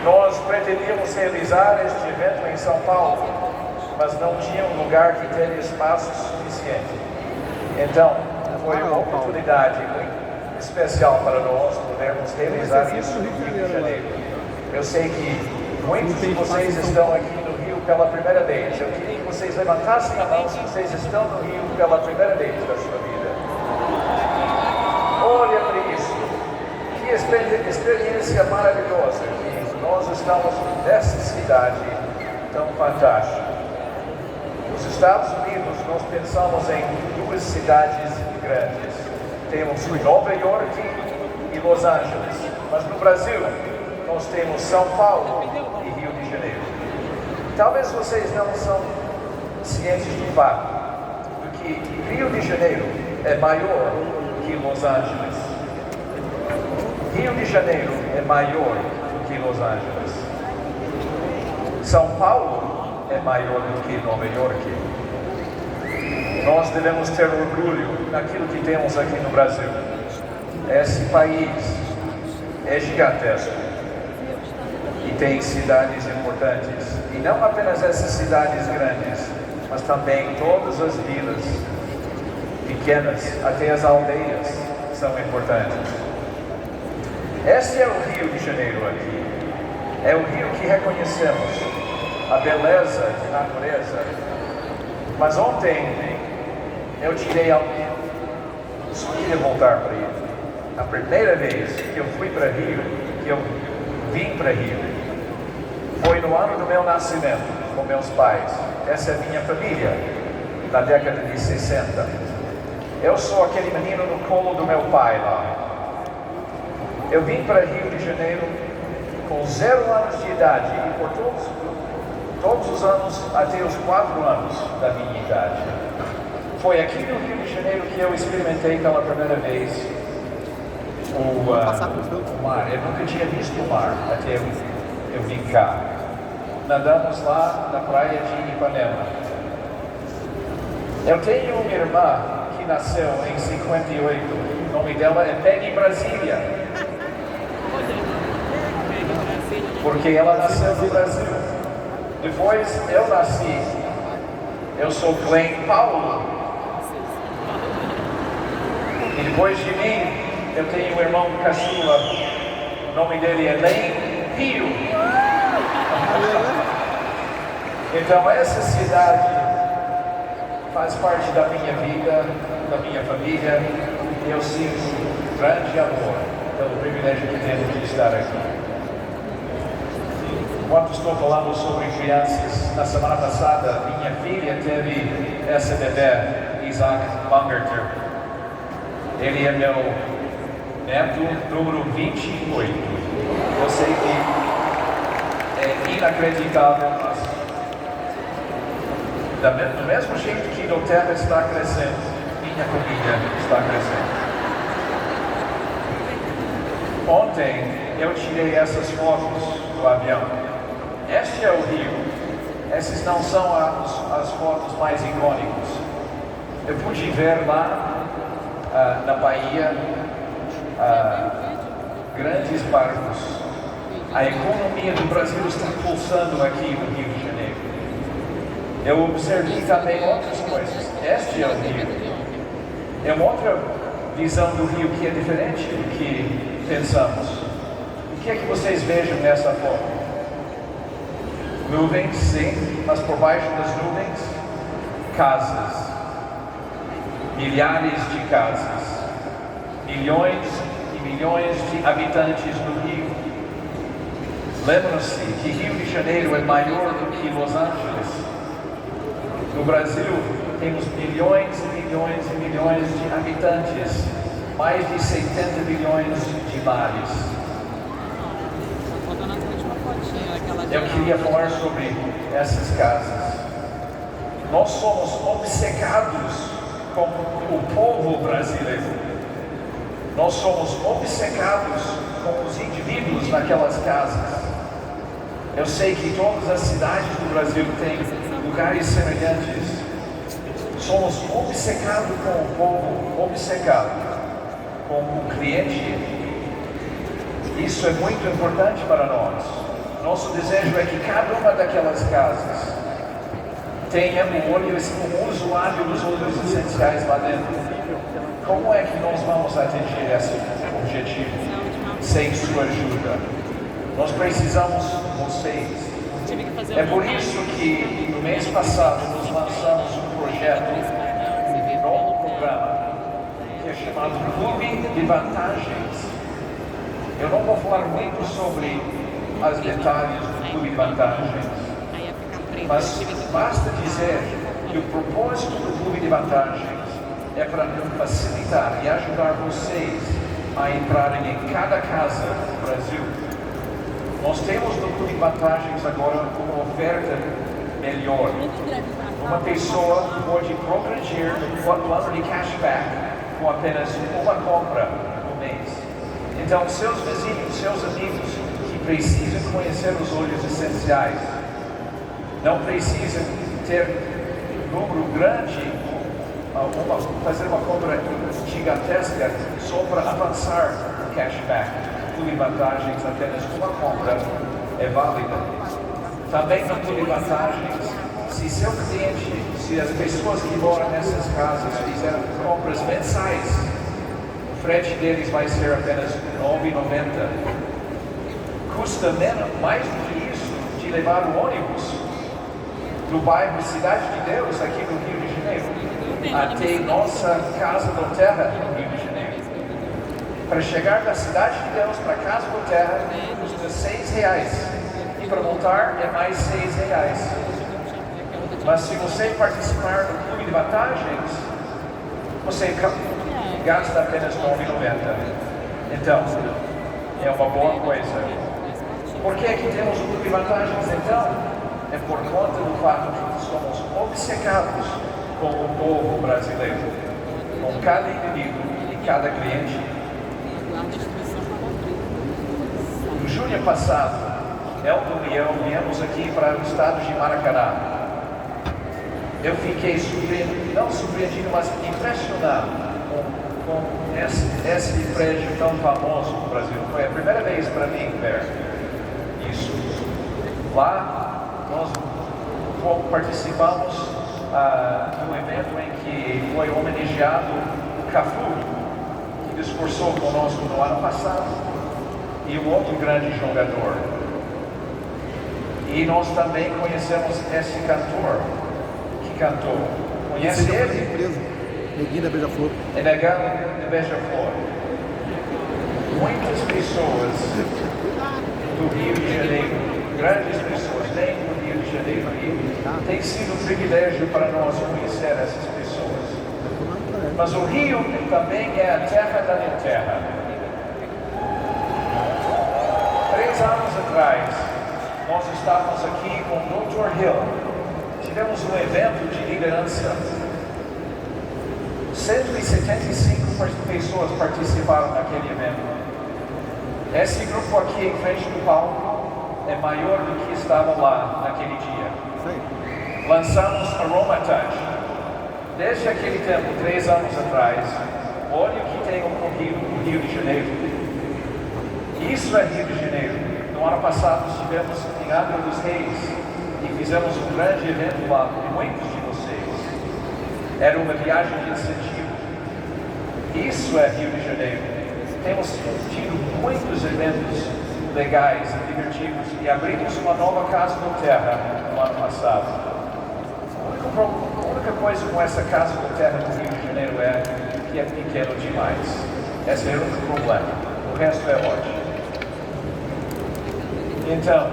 Nós pretendíamos realizar este evento em São Paulo, mas não tinha um lugar que tenha espaço suficiente. Então, foi uma oportunidade muito especial para nós podermos realizar isso no Rio de Janeiro. Eu sei que muitos de vocês estão aqui no Rio pela primeira vez. Eu queria que vocês levantassem a mão se vocês estão no Rio pela primeira vez da sua vida. Olha para isso. Que experiência maravilhosa que nós estamos nessa cidade tão fantástica. Nos Estados Unidos, nós pensamos em duas cidades grandes. Temos Nova York e Los Angeles. Mas no Brasil, nós temos São Paulo e Rio de Janeiro. Talvez vocês não são cientes do fato de que Rio de Janeiro é maior que Los Angeles. Rio de Janeiro é maior do que Los Angeles. São Paulo é maior do que Nova York. Nós devemos ter orgulho naquilo que temos aqui no Brasil. Esse país é gigantesco e tem cidades importantes. E não apenas essas cidades grandes, mas também todas as vilas pequenas, até as aldeias, são importantes. Este é o Rio de Janeiro aqui. É o Rio que reconhecemos, a beleza de natureza. Mas ontem eu tirei algo. Só queria voltar para ele. A primeira vez que eu fui para Rio, que eu vim para Rio, foi no ano do meu nascimento, com meus pais. Essa é a minha família, na década de 60. Eu sou aquele menino no colo do meu pai lá. Eu vim para Rio de Janeiro com 0 anos de idade e por todos os anos até os 4 anos da minha idade. Foi aqui no Rio de Janeiro que eu experimentei pela primeira vez o mar. Eu nunca tinha visto o mar até eu vim cá. Nadamos lá na praia de Ipanema. Eu tenho uma irmã que nasceu em 58. O nome dela é Peggy Brasília. Porque ela nasceu no Brasil. Depois eu nasci. Eu sou Glenn Paulo. E depois de mim, eu tenho um irmão caçula. O nome dele é Len Rio. Então essa cidade faz parte da minha vida, da minha família. E eu sinto grande amor pelo privilégio que temos de estar aqui. Enquanto estou falando sobre crianças, na semana passada, minha filha teve essa bebê, Isaac Bangerter. Ele é meu neto número 28. Eu sei que é inacreditável, mas do mesmo jeito que doTERRA está crescendo, minha família está crescendo. Ontem eu tirei essas fotos do avião. Este é o Rio. Essas não são as fotos mais icônicas. Eu pude ver lá na Bahia grandes barcos. A economia do Brasil está pulsando aqui no Rio de Janeiro. Eu observei também outras coisas. Este é o Rio. É uma outra visão do Rio que é diferente do que pensamos. O que é que vocês vejam nessa foto? Nuvens, sim, mas por baixo das nuvens, casas. Milhares de casas. Milhões e milhões de habitantes no Rio. Lembram-se que Rio de Janeiro é maior do que Los Angeles. No Brasil, temos milhões e milhões e milhões de habitantes. Mais de 70 bilhões de lares. Eu queria falar sobre essas casas. Nós somos obcecados com o povo brasileiro. Nós somos obcecados com os indivíduos naquelas casas. Eu sei que todas as cidades do Brasil têm lugares semelhantes. Somos obcecados com o povo, obcecados com o cliente. Isso é muito importante para nós. Nosso desejo é que cada uma daquelas casas tenha o usuário dos óleos essenciais lá dentro. Como é que nós vamos atingir esse objetivo sem sua ajuda? Nós precisamos de vocês. É por isso que no mês passado nós lançamos um projeto, um novo programa, que é chamado Clube de Vantagens. Eu não vou falar muito sobre os detalhes do Clube de Vantagens, mas basta dizer que o propósito do Clube de Vantagens é para facilitar e ajudar vocês a entrarem em cada casa do Brasil. Nós temos no Clube de Vantagens agora uma oferta melhor. Uma pessoa pode progredir no plano de cashback com apenas uma compra no mês. Então, seus vizinhos, seus amigos que precisam conhecer os óleos essenciais, não precisam ter um número grande, fazer uma compra gigantesca só para avançar no cashback. Clube de Vantagens, apenas uma compra é válida. Também no Clube de Vantagens, se seu cliente, se as pessoas que moram nessas casas fizeram compras mensais, o frete deles vai ser apenas R$ 9,90. Custa menos, mais do que isso, de levar o ônibus do bairro Cidade de Deus, aqui no Rio de Janeiro, até nossa casa doTERRA no Rio de Janeiro. Para chegar da Cidade de Deus para a casa doTERRA custa R$ 6,00 e para voltar é mais R$ 6,00. Mas se você participar do Clube de Vantagens, você gasta apenas R$ 9,90. Então, é uma boa coisa. Por que temos o Clube de Vantagens então? É por conta do fato que somos obcecados com o povo brasileiro, com cada indivíduo e cada cliente. No junho passado, eu e eu viemos aqui para o estado de Maracanã. Eu fiquei surpreendido, não surpreendido, mas impressionado com esse prédio tão famoso no Brasil. Foi a primeira vez para mim ver isso. Lá, nós participamos de um evento em que foi homenageado o Cafu, que discursou conosco no ano passado, e um outro grande jogador. E nós também conhecemos esse cantor que cantou. Conhece ele? Neguinho da Beija-Flor. É Neguinho da Beija-Flor. Muitas pessoas do Rio de Janeiro, grandes pessoas, vêm do Rio de Janeiro e tem sido um privilégio para nós conhecer essas pessoas. Mas o Rio também é a terra da doTERRA. 3 anos atrás, nós estávamos aqui com o Dr. Hill. Tivemos um evento de liderança. 175 pessoas participaram naquele evento. Esse grupo aqui em frente do palco é maior do que estava lá naquele dia. Lançamos Aroma Touch. Desde aquele tempo, 3 anos atrás, olha o que tem ocorrido no Rio de Janeiro. Isso é Rio de Janeiro. No ano passado estivemos em Angra dos Reis e fizemos um grande evento lá com muitos de vocês. Era uma viagem de incentivo. Isso é Rio de Janeiro. Temos tido muitos eventos legais e divertidos e abrimos uma nova casa doTERRA no ano passado. A única coisa com essa casa doTERRA no Rio de Janeiro é que é pequeno demais. Esse é o único problema. O resto é ótimo. Então,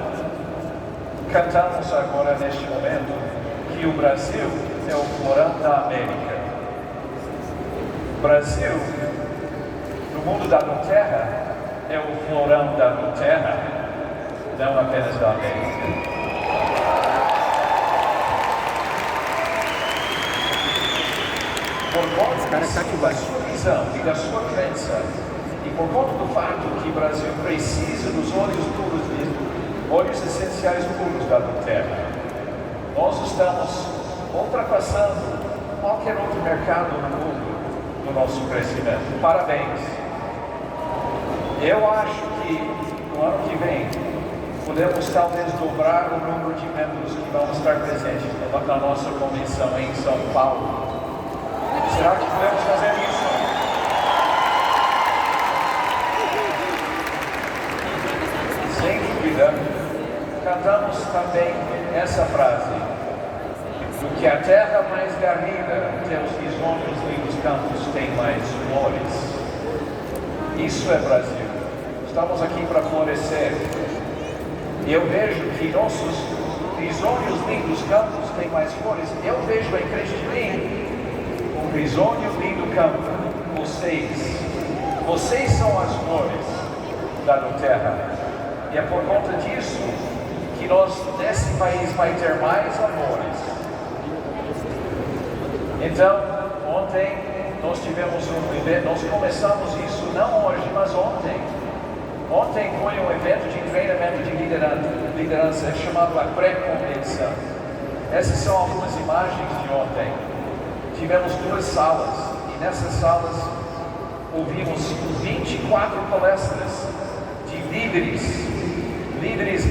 cantamos agora neste momento que o Brasil é o florão da América. O Brasil, no mundo da doTERRA, é o florão da doTERRA, não apenas da América. Por conta da sua visão e da sua crença, e por conta do fato que o Brasil precisa dos óleos puros, óleos essenciais puros da doTERRA, nós estamos ultrapassando qualquer outro mercado no mundo no nosso crescimento. Parabéns! Eu acho que no ano que vem podemos talvez dobrar o número de membros que vão estar presentes na nossa convenção em São Paulo. Será que podemos fazer isso? Sem dúvida, cantamos também essa frase: do que a terra mais garrida, teus risonhos e os campos têm mais flores. Isso é Brasil. Estamos aqui para florescer. E eu vejo que nossos risonhos lindos campos têm mais flores. Eu vejo em Cristo um risonho lindo campo. Vocês são as flores da doTERRA. E é por conta disso que nós, nesse país, vai ter mais amores. Então, ontem nós tivemos um evento, nós começamos isso não hoje, mas ontem. Ontem foi um evento de treinamento de liderança chamado a pré-convenção. Essas são algumas imagens de ontem. Tivemos 2 salas e nessas salas ouvimos 24 palestras de líderes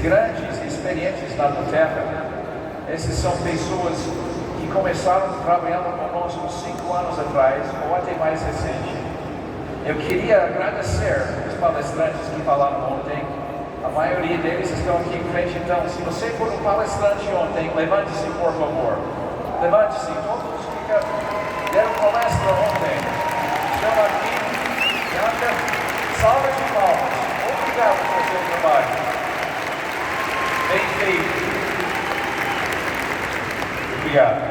grandes e experientes na doTERRA. Essas são pessoas que começaram trabalhando conosco 5 anos atrás ou até mais recente. Eu queria agradecer os palestrantes que falaram ontem. A maioria deles estão aqui em frente, então se você for um palestrante ontem, levante-se por favor. Levante-se, todos os que deram palestra ontem estão aqui. Salve de palmas. Obrigado pelo seu trabalho. Bem feito. Obrigado.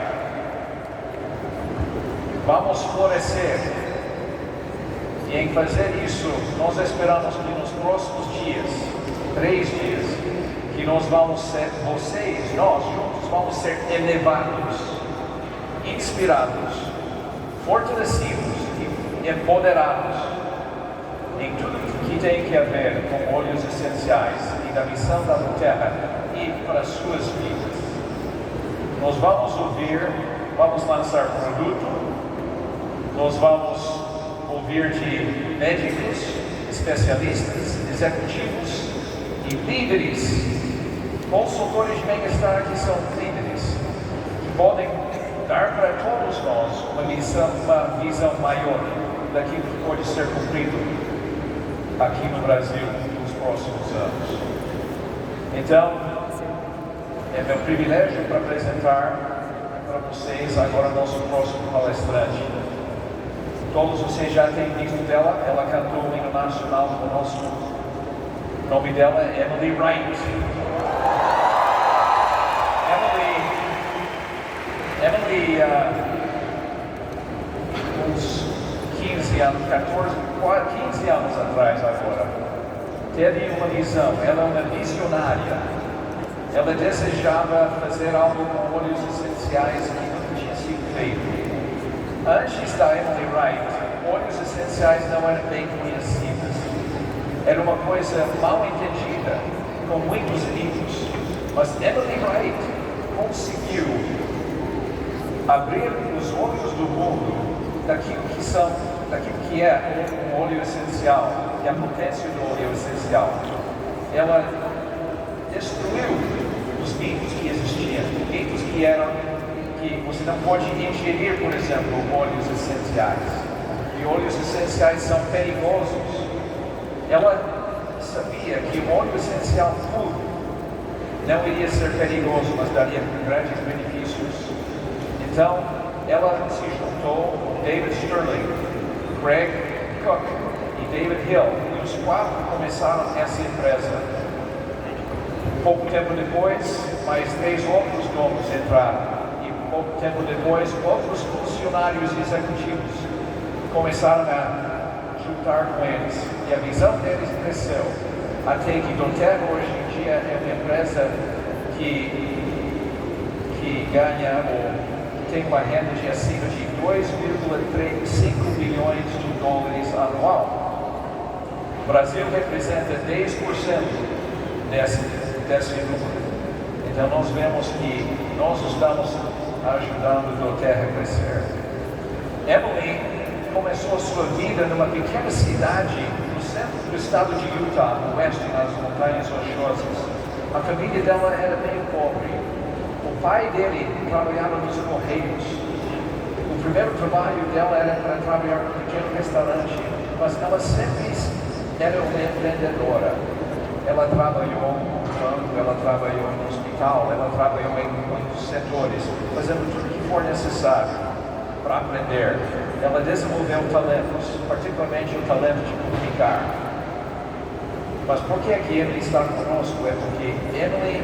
Vamos florescer. E em fazer isso, nós esperamos que nos próximos dias, 3 dias, que nós vamos ser, nós juntos, vamos ser elevados, inspirados, fortalecidos e empoderados em tudo que tem que ver com óleos essenciais e da missão da doTERRA e para as suas vidas. Nós vamos ouvir, vamos lançar produto, nós vamos ouvir de médicos, especialistas, executivos e líderes, consultores de bem-estar que são líderes, que podem dar para todos nós uma visão maior daquilo que pode ser cumprido aqui no Brasil nos próximos anos. Então, é meu privilégio para apresentar para vocês agora nosso próximo palestrante. Todos vocês já têm visto dela, ela cantou o hino nacional do nosso. O nome dela é Emily Wright. Emily, uns 15 anos, 15 anos atrás agora, teve uma visão. Ela é uma visionária. Ela desejava fazer algo com óleos essenciais que nunca tinha sido feito. Antes da Emily Wright, óleos essenciais não eram bem conhecidos. Era uma coisa mal entendida, com muitos mitos. Mas Emily Wright conseguiu abrir os olhos do mundo daquilo que é um óleo essencial e a potência do óleo essencial. Ela destruiu os mitos que existiam, mitos que você não pode ingerir, por exemplo, óleos essenciais. E óleos essenciais são perigosos. Ela sabia que o óleo essencial puro não iria ser perigoso, mas daria grandes benefícios. Então, ela se juntou com David Sterling, Craig Cook e David Hill. E os 4 começaram essa empresa. Pouco tempo depois, mais 3 outros donos entraram. Pouco tempo depois, outros funcionários executivos começaram a juntar com eles. E a visão deles cresceu. Até que doTERRA hoje em dia é uma empresa que ganha ou tem uma renda de acima de 2,5 bilhões de dólares anual. O Brasil representa 10% desse número. Então nós vemos que nós estamos ajudando o doTERRA a crescer. Emily começou a sua vida numa pequena cidade no centro do estado de Utah, no oeste, nas montanhas rochosas. A família dela era bem pobre. O pai dele trabalhava nos Correios. O primeiro trabalho dela era para trabalhar num pequeno restaurante, mas ela sempre era uma empreendedora. Ela trabalhou no banco, ela trabalhou no hospital, ela trabalhou em muitos setores, fazendo tudo que for necessário para aprender. Ela desenvolveu talentos, particularmente o talento de comunicar. Mas por que aqui ele está conosco? É porque ele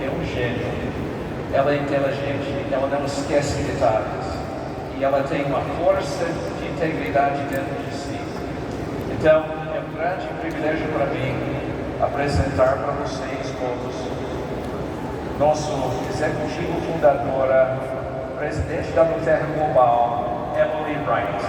é um gênio. Ela é inteligente, ela não esquece detalhes. E ela tem uma força de integridade dentro de si. Então, é um grande privilégio para mim apresentar para vocês todos nosso executivo fundadora, presidente da doTERRA Global, Emily Wright.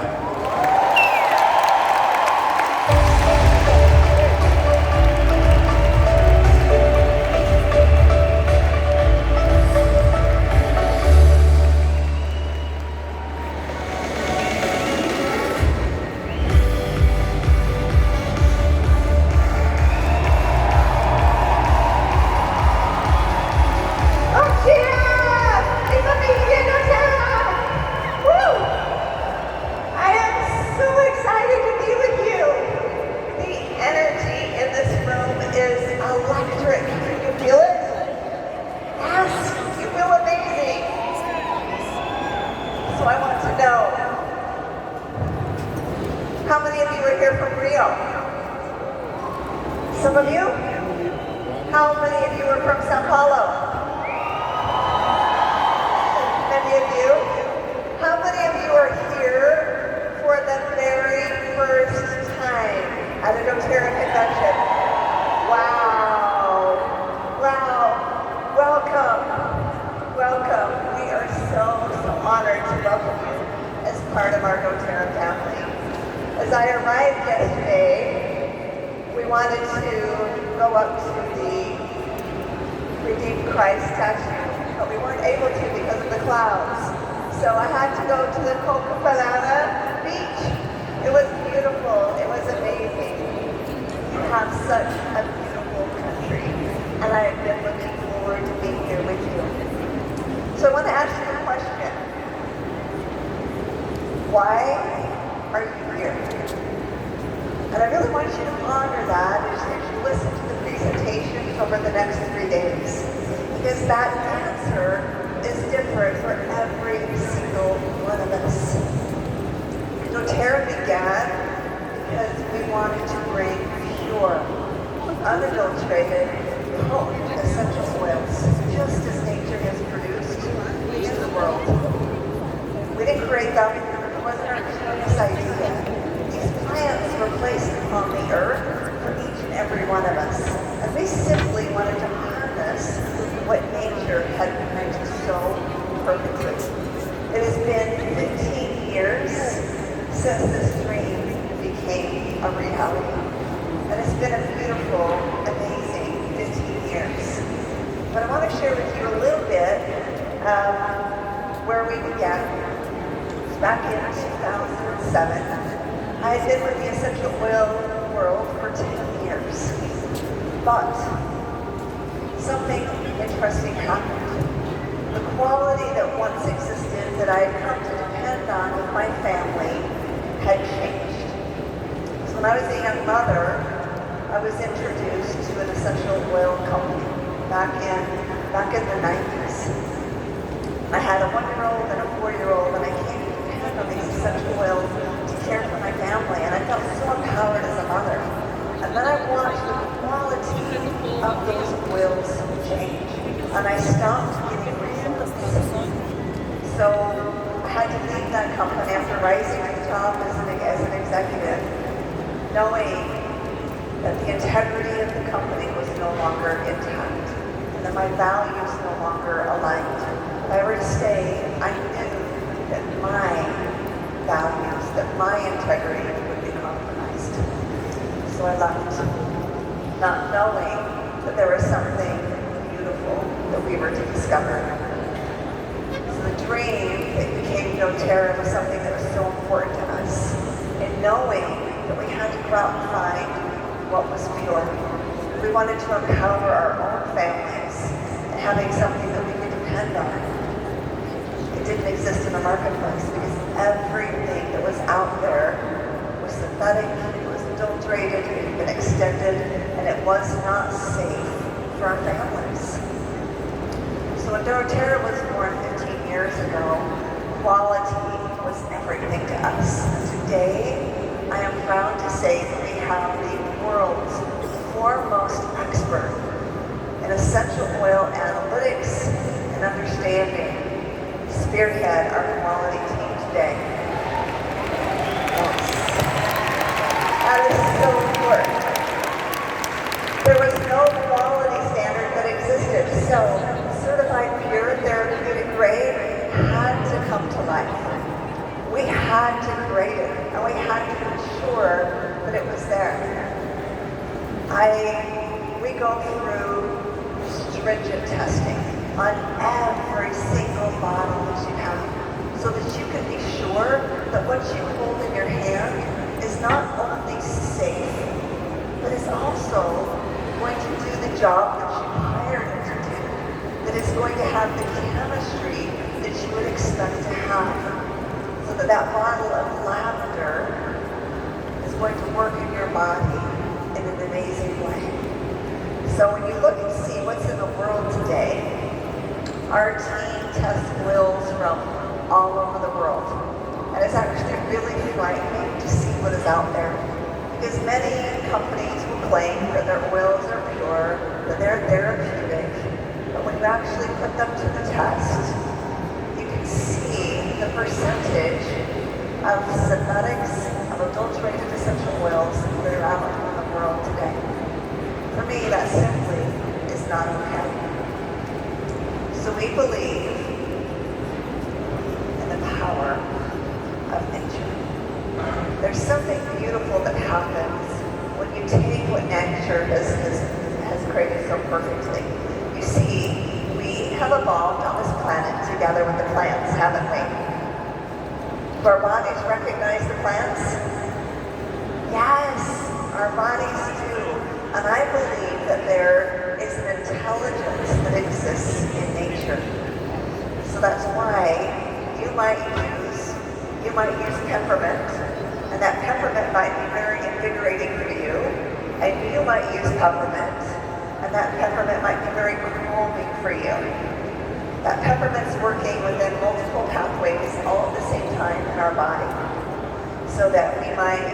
Some of you? How many of you are from Sao Paulo? Many of you? How many of you are here for the very first time at a doTERRA convention? Wow. Wow. Welcome. Welcome. We are so honored to welcome you as part of our doTERRA family. As I arrived yesterday, we wanted to go up to the Redeemed Christ statue, but we weren't able to because of the clouds. So I had to go to the Copacabana beach. It was beautiful. It was amazing. You have such a beautiful country, and I have been looking forward to being here with you. So I want to ask you a question. Why are you here? And I really want you to ponder that as you listen to the presentations over the next 3 days. Because that answer is different for every single one of us. doTERRA began because we wanted to bring pure, unadulterated, potent essential oils, just as nature has produced into the world. We didn't create them. It wasn't our genius idea. Plants were placed upon the earth for each and every one of us. And we simply wanted to harness what nature had meant so perfectly. It has been 15 years since this dream became a reality. And it's been a beautiful, amazing 15 years. But I want to share with you a little bit where we began. Back in 2007. I had been with the essential oil world for 10 years, but something interesting happened. The quality that once existed that I had come to depend on with my family had changed. So when I was a young mother, I was introduced to an essential oil company back in the 90s. I had a 1-year-old and a 4-year-old, and I came to depend on these essential oils care for my family, and I felt so empowered as a mother. And then I watched the quality of those oils change, and I stopped getting results. So I had to leave that company after rising to the top as an executive, knowing that the integrity of the company was no longer intact, and that my values no longer aligned. If I were to stay, I knew that my values, that my integrity would be compromised. So I left, not knowing that there was something beautiful that we were to discover. So the dream that became doTERRA was something that was so important to us, and knowing that we had to go out and find what was pure. We wanted to empower our own families and having something that we could depend on. It didn't exist in the marketplace because everything that was out there was synthetic, it was adulterated, it had been extended, and it was not safe for our families. So when doTERRA was born 15 years ago, quality was everything to us. Today, I am proud to say that we have the world's foremost expert in essential oil analytics and understanding spearhead our quality team today. Yes. That is so important. There was no quality standard that existed, so certified pure therapeutic grade had to come to life. We had to grade it, and we had to ensure that it was there. We go through stringent testing on every single bottle that you have, so that you can be sure that what you hold in your hand is not only safe, but is also going to do the job that you hired it to do, that it's going to have the chemistry that you would expect to have, so that that bottle of lavender is going to work in your body in an amazing way. So when you look and see what's in the world today, our team tests oils from all over the world. And it's actually really frightening to see what is out there. Because many companies will claim that their oils are pure, that they're therapeutic. But when you actually put them to the test, you can see the percentage of synthetics, of adulterated essential oils that are out in the world today. For me, that simply is not okay. So we believe in the power of nature. There's something beautiful that happens when you take what nature has created so perfectly. You see, we have evolved on this planet together with the plants, haven't we? Do our bodies recognize the plants? Yes, our bodies do. And I believe that there is an intelligence that exists in nature. So that's why you might use peppermint, and that peppermint might be very invigorating for you, and you might use peppermint, and that peppermint might be very calming for you. That peppermint's working within multiple pathways all at the same time in our body, so that we might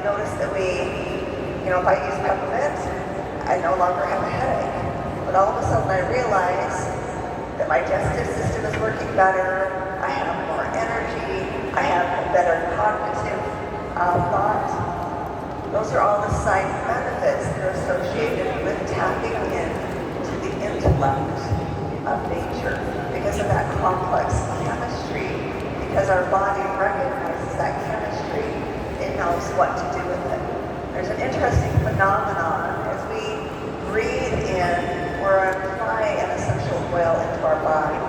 notice that if I use peppermint, I no longer have a headache. But all of a sudden I realize that my digestive system is working better, I have more energy, I have a better cognitive thought. Those are all the side benefits that are associated with tapping into the intellect of nature because of that complex chemistry, because our body recognizes that chemistry, it knows what to do with it. There's an interesting phenomenon as we breathe in or apply an essential oil into our body.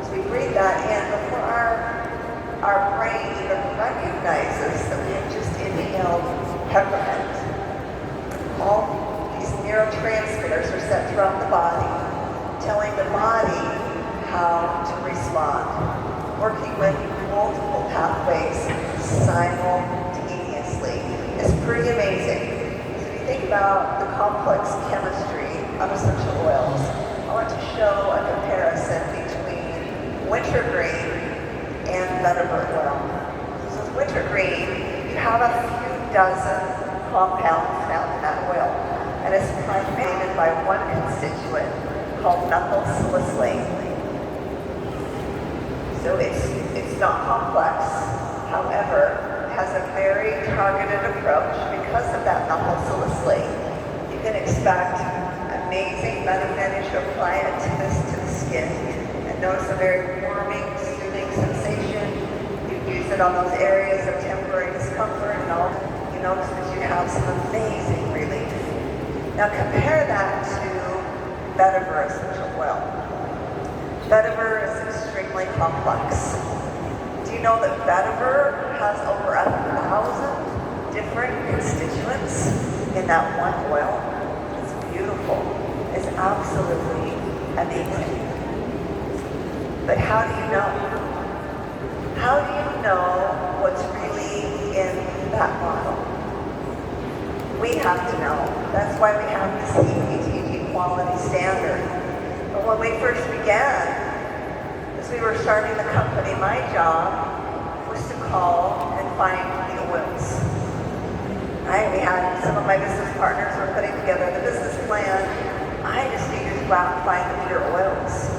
As we breathe that in, before our brain even recognizes that we have just inhaled peppermint, all these neurotransmitters are set throughout the body, telling the body how to respond, working with multiple pathways simultaneously. It's pretty amazing. If you think about the complex chemistry of essential oils, I want to show a comparison between wintergreen and vetiver oil. So with wintergreen, you have a few dozen compounds found in that oil, and it's primarily by one constituent called methyl salicylate. So it's not complex, however, has a very targeted approach because of that methyl salicylate. You can expect amazing benefit as you apply it to the skin. And notice a very warming, soothing sensation. You use it on those areas of temporary discomfort and all. You notice that you have some amazing relief. Now compare that to vetiver essential oil. Vetiver is extremely complex. Do you know that vetiver has over 1,000 different constituents in that one oil? It's beautiful. absolutely amazing. But how do you know? How do you know what's really in that bottle? We have to know. That's why we have this EPTG quality standard. But when we first began, as we were starting the company, my job was to call and find the oils. Right? We had some of my business partners were putting together the business plan. I just needed to go out and find the pure oils.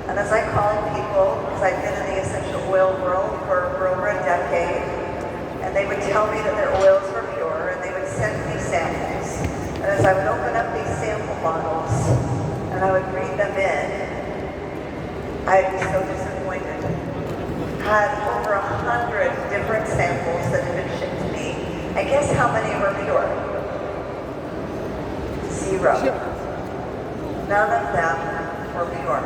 And as I called people, because I've been in the essential oil world for over a decade, and they would tell me that their oils were pure, and they would send me samples. And as I would open up these sample bottles, and I would read them in, I'd be so disappointed. Had over 100 different samples that had been shipped to me. And guess how many were pure? 0. None of them were pure,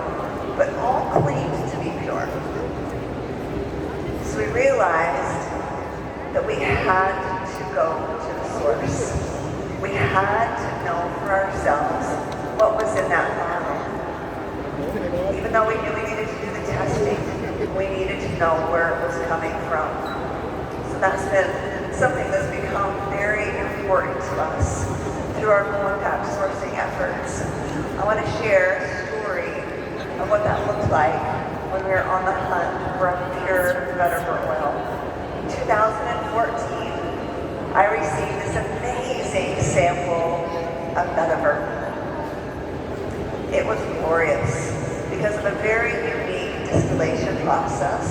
but all claimed to be pure. So we realized that we had to go to the source. We had to know for ourselves what was in that bottle. Even though we knew we needed to do the testing, we needed to know where it was coming from. So that's been something that's become very important to us through our contact sourcing efforts. I want to share a story of what that looked like when we were on the hunt for a pure vetiver oil. In 2014, I received this amazing sample of vetiver. It was glorious because of a very unique distillation process.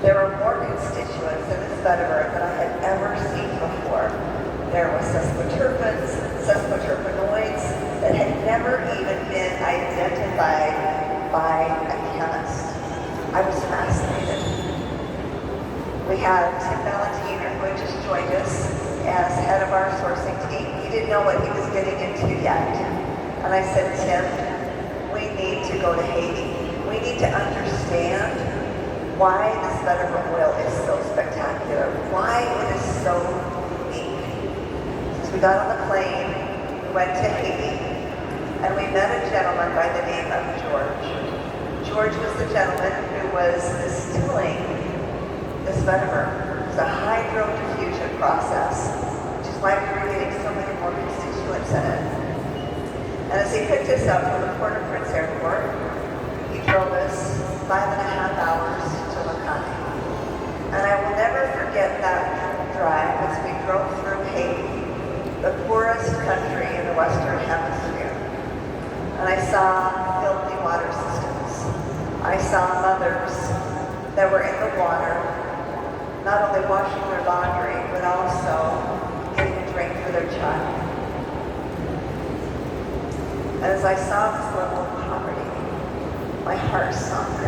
There were more constituents in this vetiver than I had ever seen before. There were sesquiterpenes, sesquiterpenoids that had never even been identified by a chemist. I was fascinated. We had Tim Valentiner, who had just joined us as head of our sourcing team. He didn't know what he was getting into yet. And I said, Tim, we need to go to Haiti. We need to understand why this vetiver oil is so spectacular, why it is so unique. Since we got on the plane, we went to Haiti, and we met a gentleman by the name of George. George was the gentleman who was distilling this vetiver. It was a hydrodiffusion process, which is why we were getting so many more constituents in it. And as he picked us up from the Port-au-Prince airport, he drove us 5.5 hours to Makati. And I will never forget that drive as we drove through Haiti, the poorest country in the Western Hemisphere. And I saw filthy water systems. I saw mothers that were in the water, not only washing their laundry, but also getting a drink for their child. And as I saw this level of poverty, my heart sunk.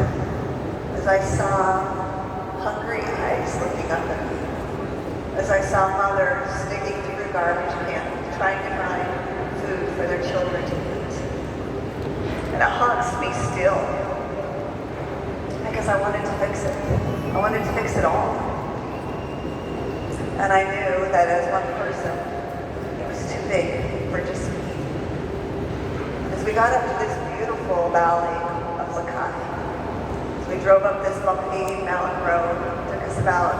As I saw hungry eyes looking up at me. As I saw mothers digging through garbage cans, trying to find food for their children to eat. And it haunts me still. Because I wanted to fix it. I wanted to fix it all. And I knew that as one person, it was too big for just me. As we got up to this beautiful valley of Makati, as we drove up this bumpy mountain road, it took us about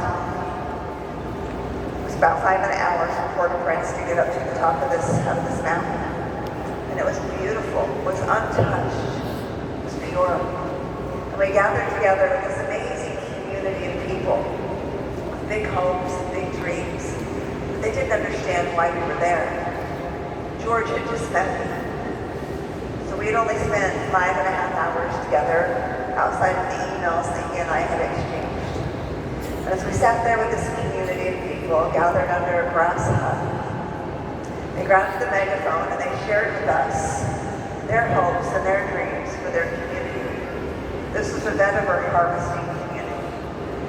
5 hours from Port-au-Prince to get up to the top of this mountain. And it was beautiful, it was untouched, it was pure. And we gathered together with this amazing community of people with big hopes and big dreams. But they didn't understand why we were there. George had just met me. So we had only spent 5.5 hours together outside of the emails that he and I had exchanged. And as we sat there with this community of people gathered under a grass hut, they grabbed the megaphone and they shared with us their hopes and their dreams for their community. This was a vetiver harvesting community.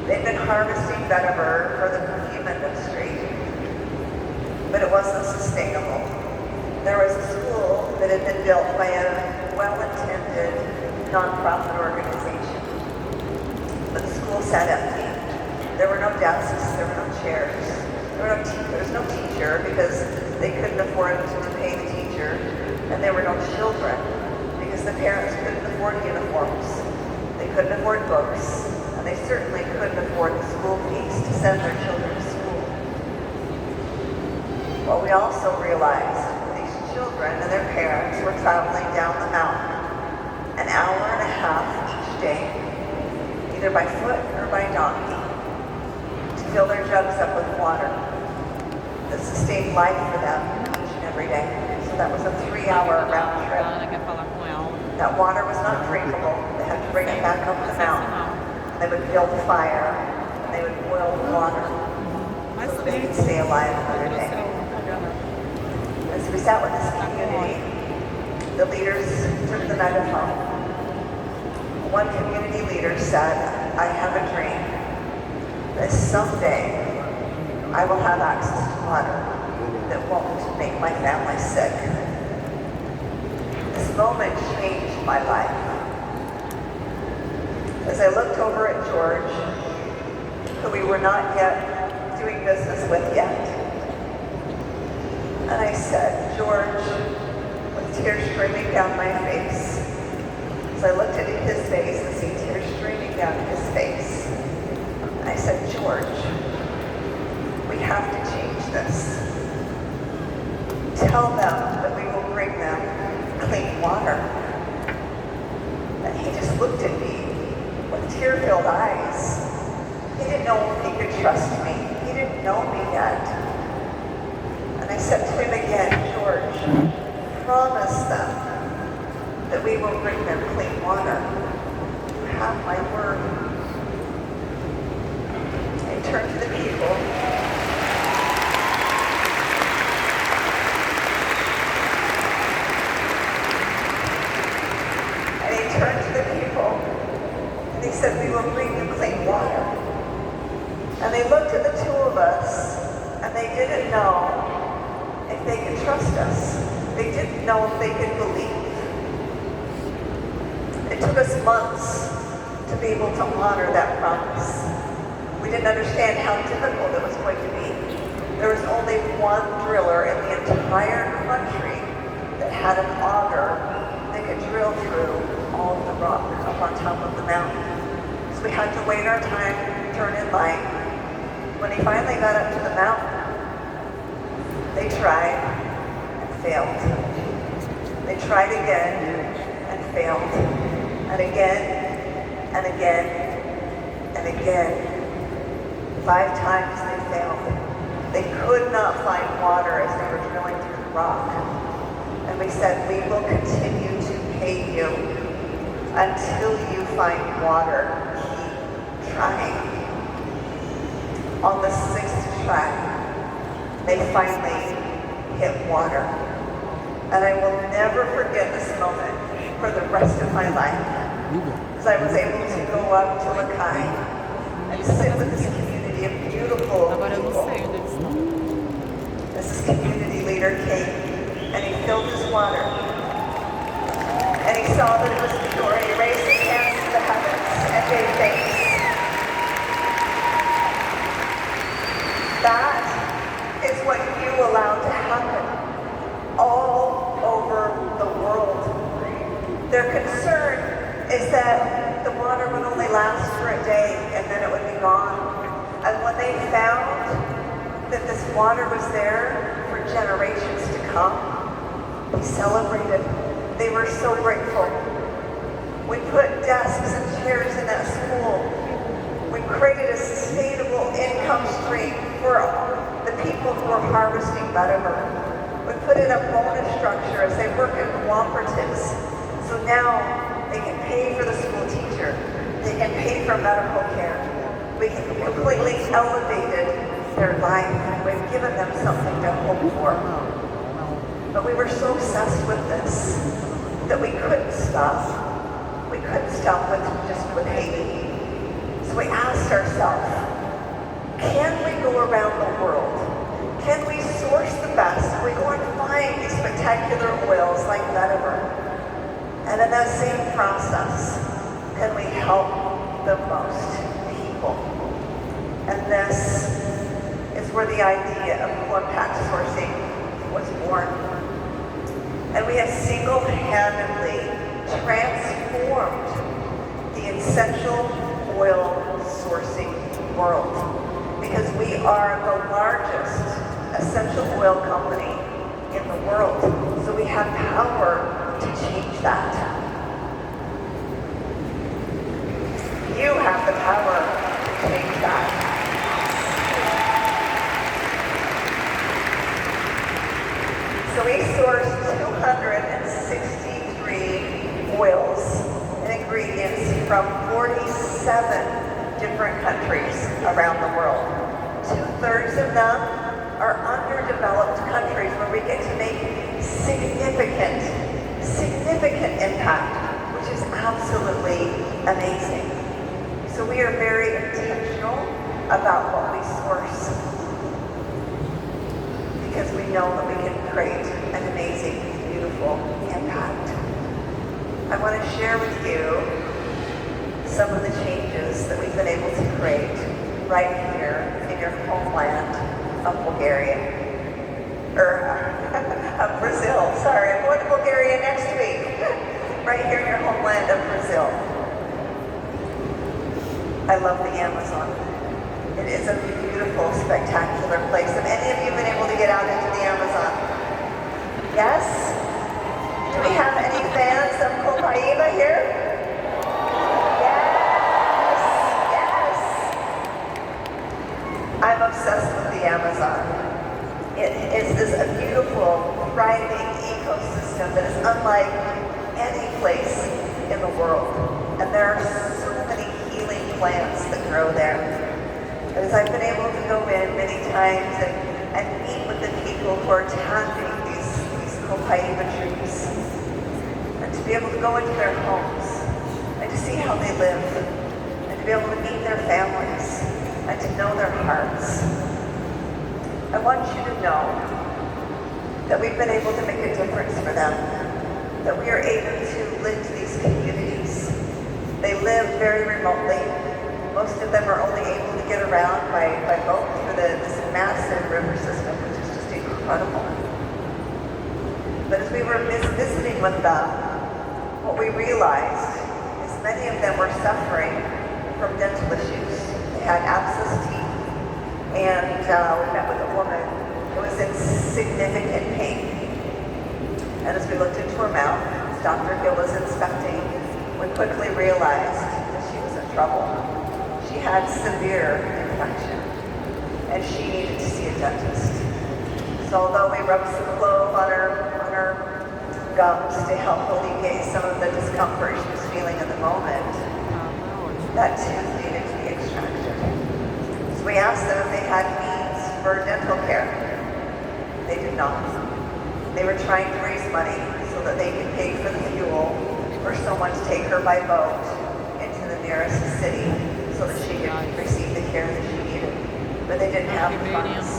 They've been harvesting vetiver for the perfume industry, but it wasn't sustainable. There was a school that had been built by a well-intended nonprofit organization, but the school sat empty. There were no desks, there were no chairs, there was no teacher because they couldn't afford to pay the teacher, and there were no children couldn't afford books, and they certainly couldn't afford the school fees to send their children to school. Well, we also realized these children and their parents were traveling down the mountain an hour and a half each day, either by foot or by donkey, to fill their jugs up with water that sustained life for them each and every day. So that was a 3-hour round trip. That water was not drinkable. They had to bring it back up the mountain. And they would build a fire, and they would boil the water so that they could stay alive another day. As we sat with this community, the leaders took the megaphone. One community leader said, I have a dream that someday I will have access to water that won't make my family sick. This moment changed my life. As I looked over at George, who we were not yet doing business with yet, and I said, George, with tears streaming down my face, as I looked into his face and see tears streaming down his face, and I said, George, we have to change this. Tell them that we will bring them clean water. And he just looked at me with tear-filled eyes. He didn't know if he could trust me. He didn't know me yet. And I said to him again, George, promise them that we will bring them clean water. You have my word. I turned to the people. Turned to the people, and he said, we will bring you clean water. And they looked at the two of us, and they didn't know if they could trust us. They didn't know if they could believe. It took us months to be able to honor that promise. We didn't understand how difficult it was going to be. There was only one driller in the entire country that had an auger that could drill through all of the rock up on top of the mountain. So we had to wait our time, turn in line. When he finally got up to the mountain, they tried and failed. They tried again and failed. And again and again and again. 5 times they failed. They could not find water as they were drilling through the rock. And we said, we will continue to pay you until you find water. Keep trying. On the 6th try, they finally hit water. And I will never forget this moment for the rest of my life. As I was able to go up to Lakai and sit with this community of beautiful people. As this community leader came and he filled his water. And he saw that it was pure. He raised his hands to the heavens and gave thanks. That is what you allowed to happen all over the world. Their concern is that the water would only last for a day and then it would be gone. And when they found that this water was there for generations to come, we celebrated. They were so grateful. We put desks and chairs in that school. We created a sustainable income stream for the people who are harvesting vetiver. We put in a bonus structure as they work in cooperatives. So now they can pay for the school teacher. They can pay for medical care. We completely elevated their life and we've given them something to hope for. But we were so obsessed with this that we couldn't stop. We couldn't stop with hating. So we asked ourselves, can we go around the world? Can we source the best? Can we go and find these spectacular oils like vetiver? And in that same process, can we help the most people? And this is where the idea of co-impact sourcing was born. And we have single-handedly transformed the essential oil sourcing world, because we are the largest essential oil company in the world. So we have power to change that. You have the power to change that. So we source 263 oils and ingredients from 47 different countries around the world. 2/3 of them are underdeveloped countries where we get to make significant impact, which is absolutely amazing. So we are very intentional about what we source, because we know that we can create an amazing, beautiful impact. I want to share with you some of the changes that we've been able to create right here in your homeland of Bulgaria, of Brazil. Sorry, I'm going to Bulgaria next week. Right here in your homeland of Brazil. I love the Amazon. It is a beautiful, spectacular place. Have any of you been able to get out into the Amazon? Yes? Do we have any fans of Copaiba here? Yes! I'm obsessed with the Amazon. It is a beautiful, thriving ecosystem that is unlike any place in the world. And there are so many healing plants that grow there. As I've been able to go in many times and meet with the people who are tapping these Copaiba trees, and to be able to go into their homes and to see how they live, and to be able to meet their families and to know their hearts. I want you to know that we've been able to make a difference for them, that we are able to lift these communities. They live very remotely. Most of them are only able to get around by boat through this massive river system, which is just incredible. But as we were visiting with them, what we realized is many of them were suffering from dental issues. They had abscess teeth, and we met with a woman who was in significant pain. And as we looked into her mouth, as Dr. Gill was inspecting, we quickly realized that she was in trouble. She had severe infection, and she needed to see a dentist. So although we rubbed some clove on her gums to help alleviate some of the discomfort she was feeling in the moment, that tooth needed to be extracted. So we asked them if they had needs for dental care. They did not. They were trying to raise money so that they could pay for the fuel for someone to take her by boat into the nearest city, so that she could receive the care that she needed. But they didn't have the funds.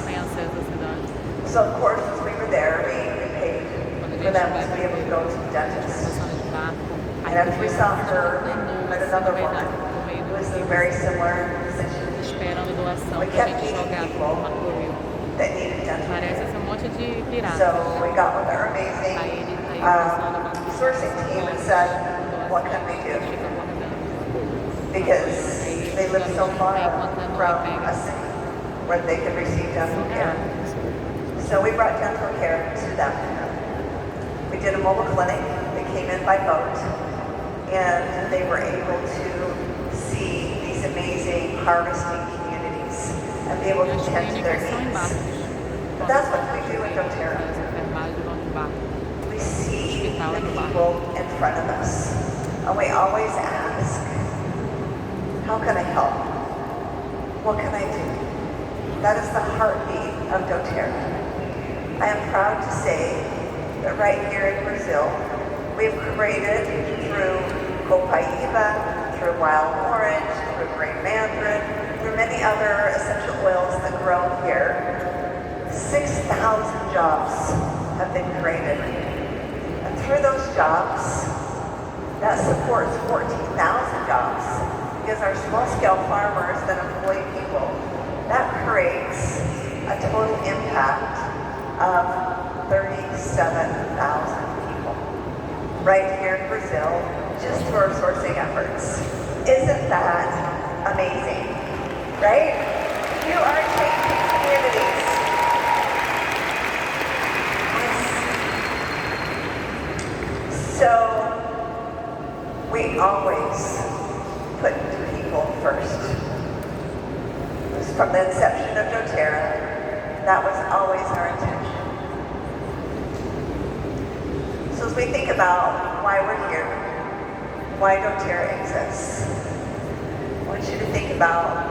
So of course, as we were there, we paid for them to be able to go to the dentist. And after we saw her, we met another woman who was in a very similar situation. We kept meeting people that needed dental care. So we got with our amazing sourcing team and said, what can we do? Because they live so far from a city where they could receive dental care. So we brought dental care to them. We did a mobile clinic. They came in by boat, and they were able to see these amazing harvesting communities and be able to tend to their needs. But that's what we do in doTERRA. We see the people in front of us, and we always ask, how can I help? What can I do? That is the heartbeat of doTERRA. I am proud to say that right here in Brazil, we've created through Copaiba, through wild orange, through green mandarin, through many other essential oils that grow here, 6,000 jobs have been created. And through those jobs, that supports 14,000 jobs. Because our small-scale farmers that employ people, that creates a total impact of 37,000 people right here in Brazil, just through our sourcing efforts. Isn't that amazing? Right? You are changing communities. So, we always put people first. From the inception of doTERRA, that was always our intention. So as we think about why we're here, why doTERRA exists, I want you to think about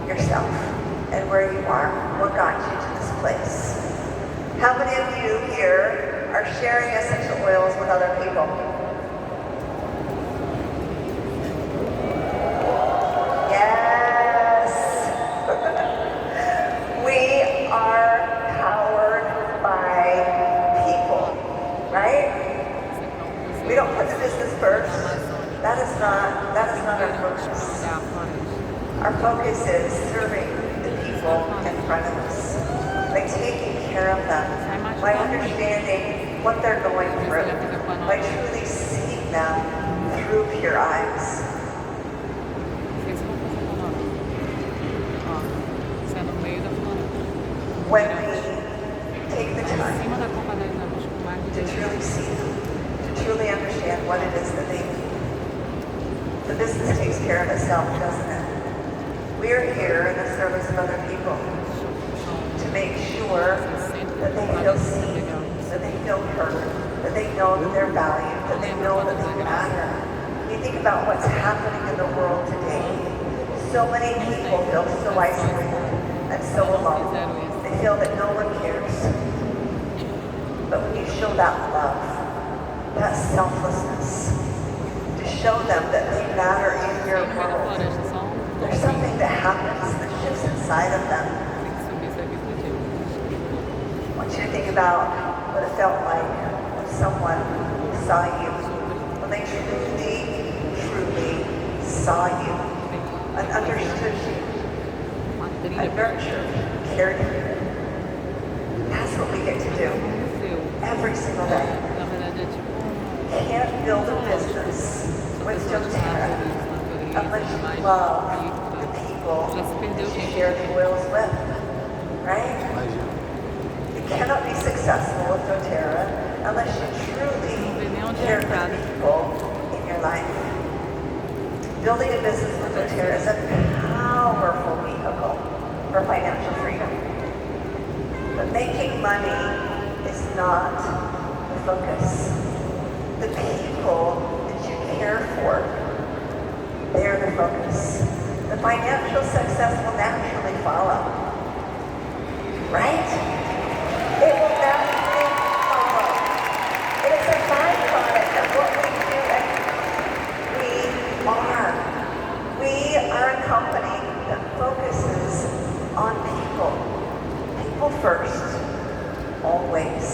yourself and where you are, what got you to this place. How many of you here are sharing essential oils with other people? Yes. We are powered by people, right? We don't put the business first. That is not our focus. Our focus is serving the people in front of us, by taking care of them, by understanding what they're going through, by truly seeing them through pure eyes. When we take the time to truly see them, to truly understand what it is that they need, the business takes care of itself, doesn't it? We are here in the service of other people to make sure that they feel seen, that they feel heard, that they know that they're valued, that they know that they matter. When you think about what's happening in the world today, so many people feel so isolated and so alone. They feel that no one cares. But when you show that love, that selflessness, to show them that they matter in your world, there's something that happens that shifts inside of them. I want you to think about what it felt like when someone saw you, when they truly saw you and understood you and nurtured, cared for you. That's what we get to do every single day. You can't build a business with doTERRA unless you love the people that you share the oils with, right? You cannot be successful with doTERRA unless you truly care for the people in your life. Building a business with doTERRA is a powerful vehicle for financial freedom. But making money is not the focus. The people that you care for, they're the focus. The financial success will naturally follow. Right? It will naturally follow. It is a byproduct of what we do and we are. We are a company that focuses on people. People first, always.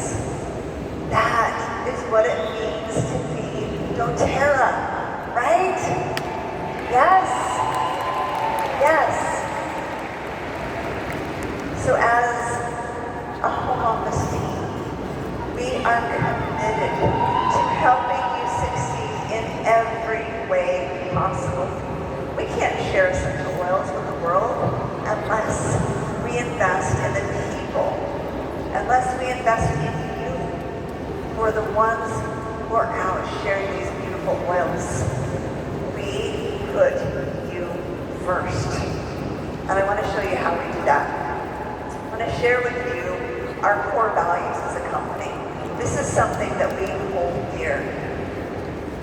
That is what it means to be doTERRA, right? Yes? Yes. So as a home office team, we are committed to helping you succeed in every way possible. We can't share essential oils with the world unless we invest in the people, unless we invest in you, who are the ones who are out sharing these beautiful oils. We put you first. And I want to show you how we do that. I want to share with you our core values as a company. This is something that we hold dear.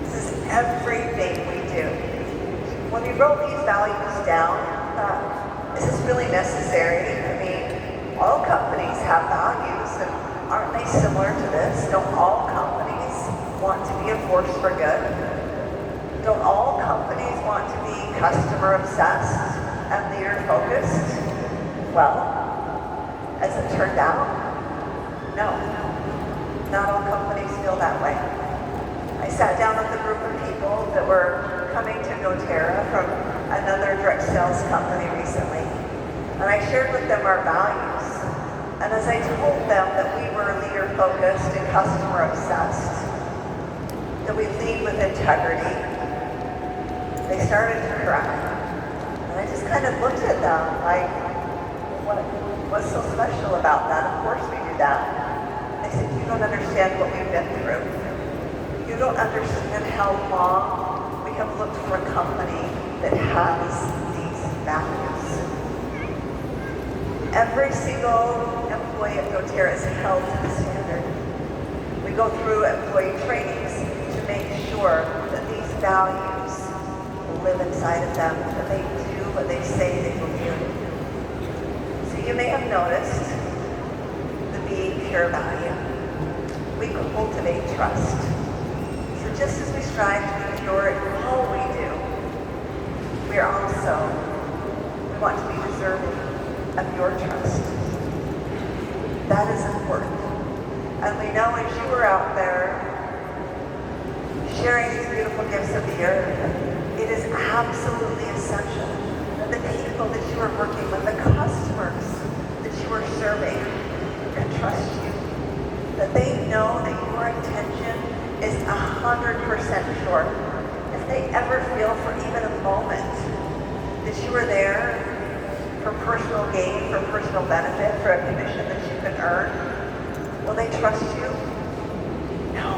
This is everything we do. When we wrote these values down, is this really necessary? I mean, all companies have values, and aren't they similar to this? Don't all companies want to be a force for good? Don't all companies want to be customer obsessed and leader focused? Well, as it turned out, no. Not all companies feel that way. I sat down with a group of people that were coming to doTERRA from another direct sales company recently. And I shared with them our values. And as I told them that we were leader focused and customer obsessed, that we lead with integrity, they started to cry. And I just kind of looked at them like, what's so special about that? Of course we do that. They said, you don't understand what we've been through. You don't understand how long we have looked for a company that has these values. Every single employee at doTERRA is held to the standard. We go through employee trainings to make sure that these values live inside of them, that they do what they say they will do. So you may have noticed the being pure value. We cultivate trust. So just as we strive to be pure in all we do, we want to be deserving of your trust. That is important. And we know as you are out there sharing these beautiful gifts of the earth, it is absolutely essential that the people that you are working with, the customers that you are serving, can trust you. That they know that your intention is 100% pure. If they ever feel for even a moment that you are there for personal gain, for personal benefit, for a commission that you can earn, will they trust you? No.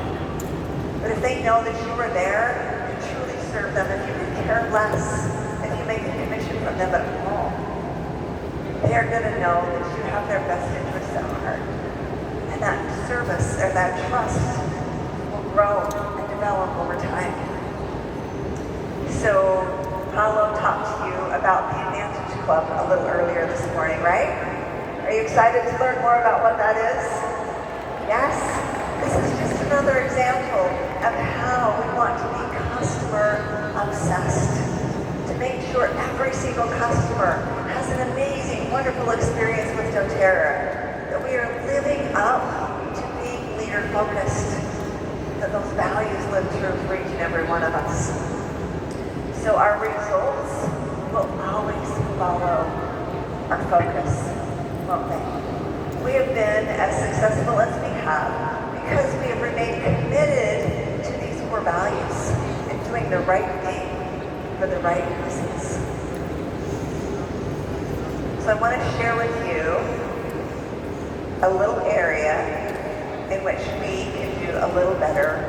But if they know that you are there to truly serve them, if you could care less if you make a commission from them at all, they are going to know that you have their best interests at heart. And that service or that trust will grow and develop over time. So Paulo talked to you about the Advantage Club a little earlier this morning, right? Are you excited to learn more about what that is? Yes? This is just another example of how we want to be customer obsessed. To make sure every single customer has an amazing, wonderful experience with doTERRA. That we are living up to being leader focused. That those values live true for each and every one of us. So our results will always follow our focus, won't they? We have been as successful as we have because we have remained committed to these core values and doing the right thing for the right reasons. So I want to share with you a little area in which we can do a little better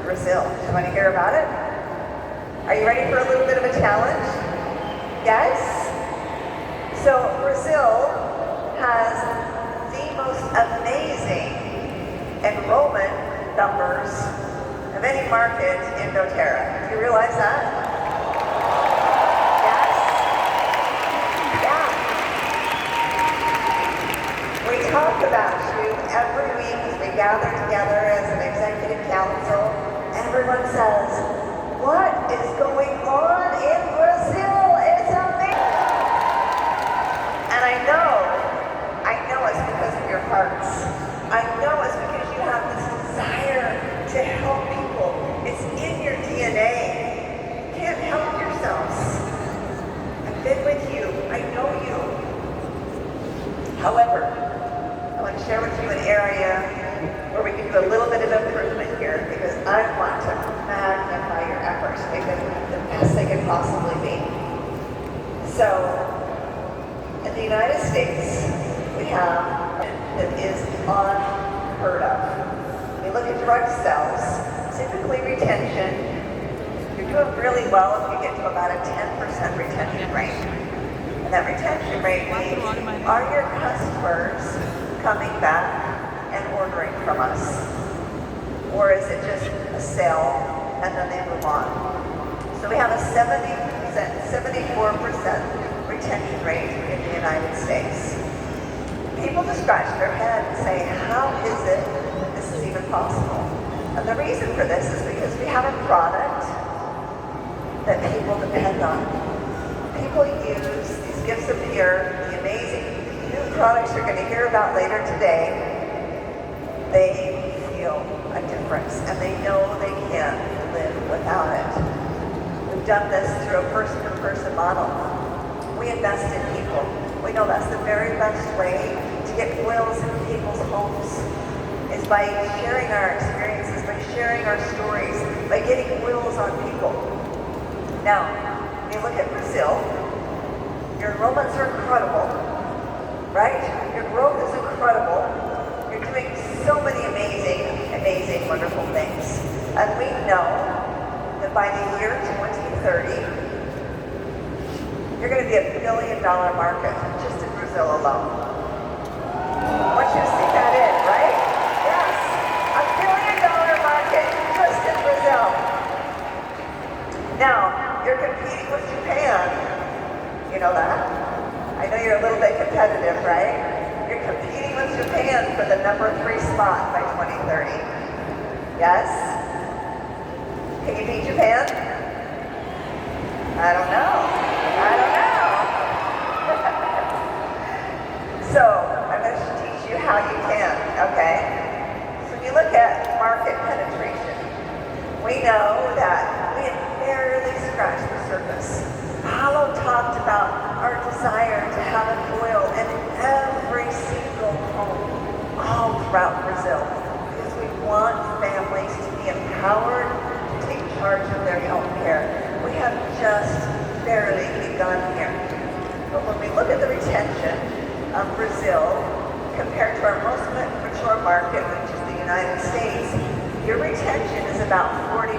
Brazil. Do you want to hear about it? Are you ready for a little bit of a challenge? Yes? So Brazil has the most amazing enrollment numbers of any market in doTERRA. Do you realize that? Yes? Yeah. We talk about you every week as we gather together as an executive council. Everyone says, what is going on in Brazil? It's amazing. And I know it's because of your hearts. I know it's because you have this desire to help people. It's in your DNA. You can't help yourselves. I've been with you. I know you. However, I want to share with you an area where we can do a little bit of improvement here because I want to magnify your efforts, make them the best they can possibly be. So, in the United States, we have that is unheard of. We look at drug sales, typically retention, you're doing really well if you get to about a 10% retention rate. And that retention rate means, are your customers coming back and ordering from us? Or is it just a sale and then they move on? So we have a 74% retention rate in the United States. People just scratch their head and say, how is it this is even possible? And the reason for this is because we have a product that people depend on. People use these gifts of Quer, the amazing new products you're going to hear about later today. They feel a difference and they know they can't live without it. We've done this through a person-to-person model. We invest in people. We know that's the very best way to get oils in people's homes is by sharing our experiences, by sharing our stories, by getting oils on people. Now, when you look at Brazil, your enrollments are incredible, right? Your growth is incredible. You're doing so many amazing, wonderful things. And we know that by the year 2030, you're going to be $1 billion market just in Brazil alone. I want you to see that in, right? Yes, $1 billion market just in Brazil. Now, you're competing with Japan. You know that? I know you're a little bit competitive, right? You're competing with Japan for the number 3 spot by 2030. Yes? Can you beat Japan? I don't know. So, I'm going to teach you how you can, okay? So when you look at market penetration, we know that we have barely scratched the surface. Paulo talked about our desire to have an oil in every single home, all throughout Brazil, because we want families to be empowered to take charge of their health care. We have just barely begun here. But when we look at the retention of Brazil compared to our most mature market, which is the United States, your retention is about 40%.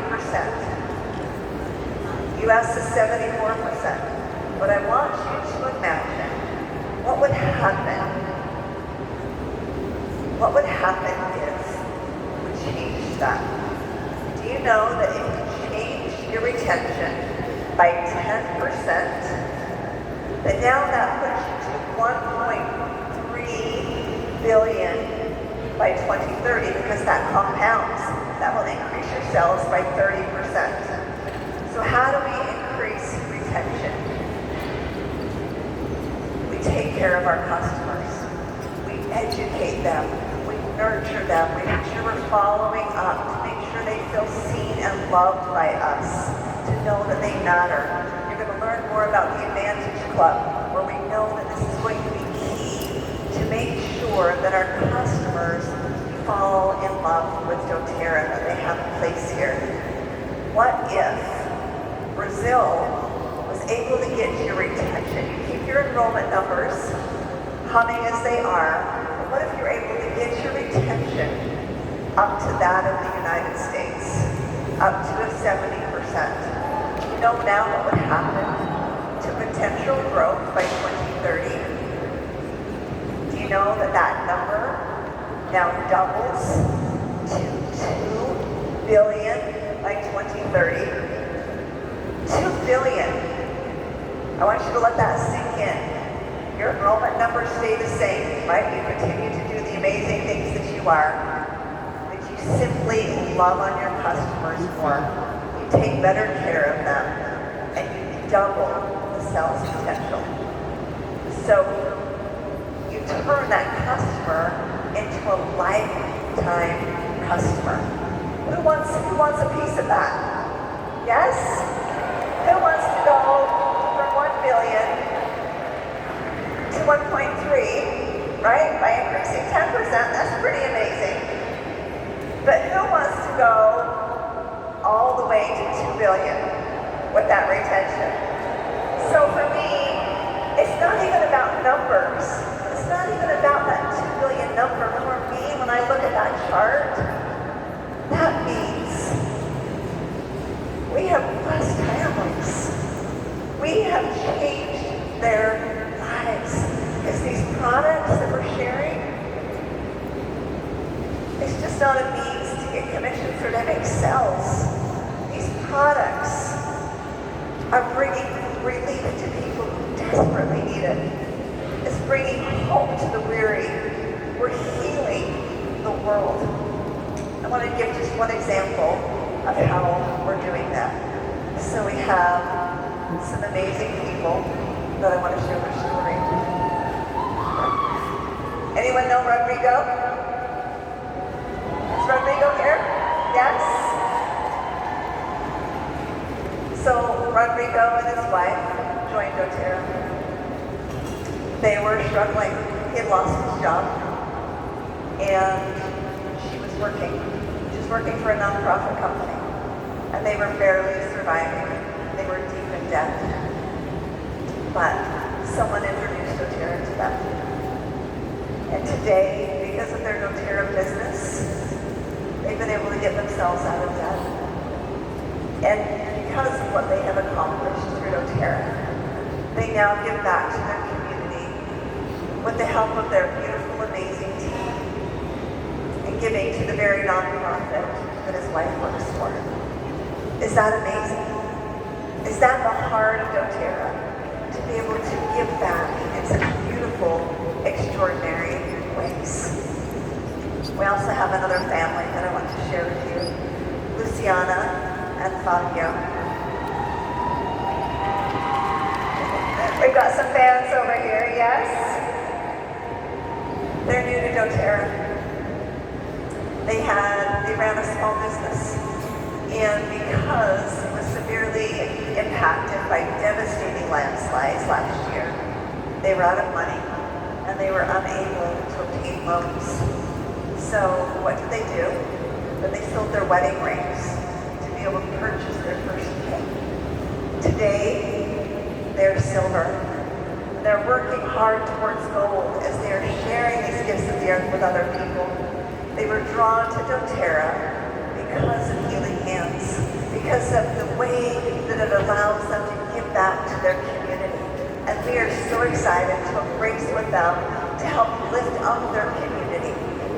US is 74%. But I want you to imagine what would happen. What would happen if we changed that? Do you know that if you change your retention by 10%, that now that puts you to 1.3 billion by 2030, because that compounds. That will increase your sales by 30%. So how do we increase retention? We take care of our customers. We educate them. We nurture them. We make sure we're following up to make sure they feel seen and loved by us, to know that they matter. You're going to learn more about the Advantage Club, where we know that this is going to be key to make sure that our customers fall in love with doTERRA, that they have a place here. What if Brazil was able to get your retention? You keep your enrollment numbers humming as they are, but what if you're able to get your retention up to that of the United States, up to a 70%? You know now what would happen to potential growth by 2030? Do you know that that number now doubles to 2 billion by 2030? 2 billion. I want you to let that sink in. Your enrollment numbers stay the same, right? You continue to do the amazing things that you are, but you simply love on your customers more. You take better care of them, and you double the sales potential. So you turn that customer into a lifetime customer. Who wants a piece of that? Yes? Who wants to go from 1 billion to 1.3, right? By increasing 10%, that's pretty amazing. But who wants to go all the way to 2 billion with that retention? So for me, it's not even about numbers. It's not even about that 2 billion number. For me, when I look at that chart, that means we have blessed families. We have changed their lives. Because these products that we're sharing, it's just not a means to get commissions or to make sales. These products are bringing relief to people who desperately need it. It's bringing hope to the weary. We're healing the world. I want to give just one example of how we're doing that. So we have some amazing people that I want to share their story. Anyone know Rodrigo? Is Rodrigo here? Yes? So Rodrigo and his wife joined doTERRA. They were struggling. He had lost his job, and she was working. She was working for a nonprofit company, and they were barely surviving. They were deep in debt. But someone introduced doTERRA to them. And today, because of their doTERRA business, they've been able to get themselves out of debt. And because of what they have accomplished through doTERRA, they now give back to their community with the help of their beautiful, amazing team and giving to the very nonprofit that his wife works for. Is that amazing? Is that the heart of doTERRA? To be able to give back in such beautiful, extraordinary ways. We also have another family that I want to share with you, Luciana and Fabio. We've got some fans over here, yes? They're new to doTERRA. They ran a small business, and because it was severely impacted by devastating landslides last year, they were out of money, and they were unable to obtain loans. So what did they do? Then they sold their wedding rings to be able to purchase their first cake. Today, they're silver. They're working hard towards gold as they are sharing these gifts of the earth with other people. They were drawn to doTERRA because of Healing Hands, because of the way that it allows them to give back to their community. And we are so excited to embrace with them, to help lift up their community,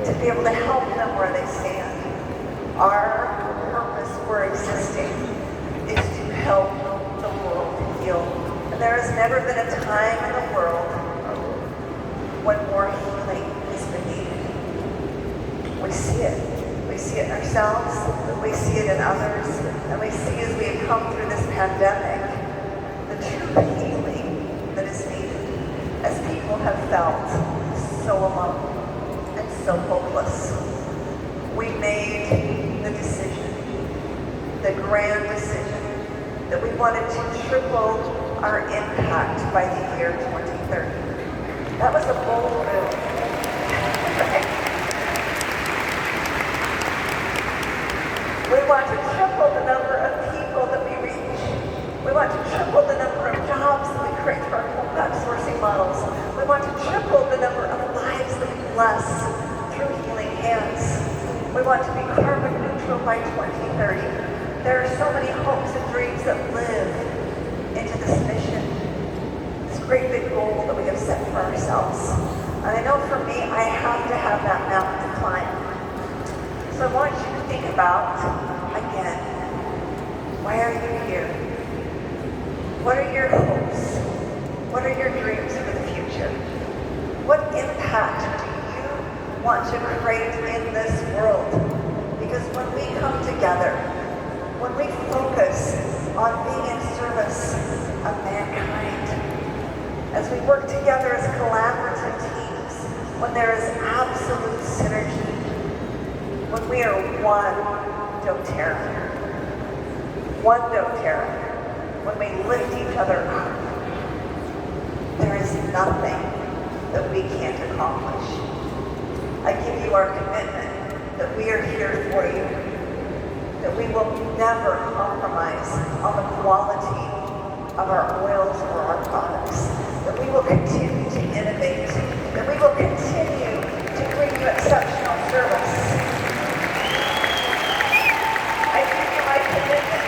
to be able to help them where they stand. Our purpose for existing is to help the world heal. And there has never been a time in the world when more healing has been needed. We see it. We see it in ourselves, we see it in others, and we see as we have come through this pandemic, the true healing that is needed, as people have felt so alone and so hopeless. We made the decision, the grand decision, that we wanted to triple our impact by the year 2030. That was a bold move. We want to triple the number of people that we reach. We want to triple the number of jobs that we create through our contact sourcing models. We want to triple the number of lives that we bless through Healing Hands. We want to be carbon neutral by 2030. There are so many hopes and dreams that live into this mission, this great big goal that we have set for ourselves. And I know for me, I have to have that mountain to climb. So I want you to think about, again, why are you here? What are your hopes? What are your dreams for the future? What impact do you want to create in this world? Because when we come together, when we focus on being in service of mankind, as we work together as collaborative teams, when there is absolute synergy, when we are one doTERRA, when we lift each other up, there is nothing that we can't accomplish. I give you our commitment that we are here for you, that we will never compromise on the quality of our oils or our products, that we will continue to innovate, that we will continue to bring you exceptional service. I give you my commitment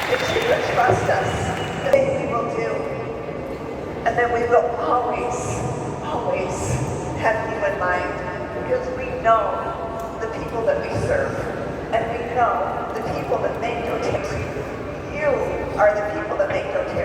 that you can trust us, that we will do, and that we will always, always have you in mind, because we know the people that we serve, and we know the people that make doTERRA. You are the people that make doTERRA.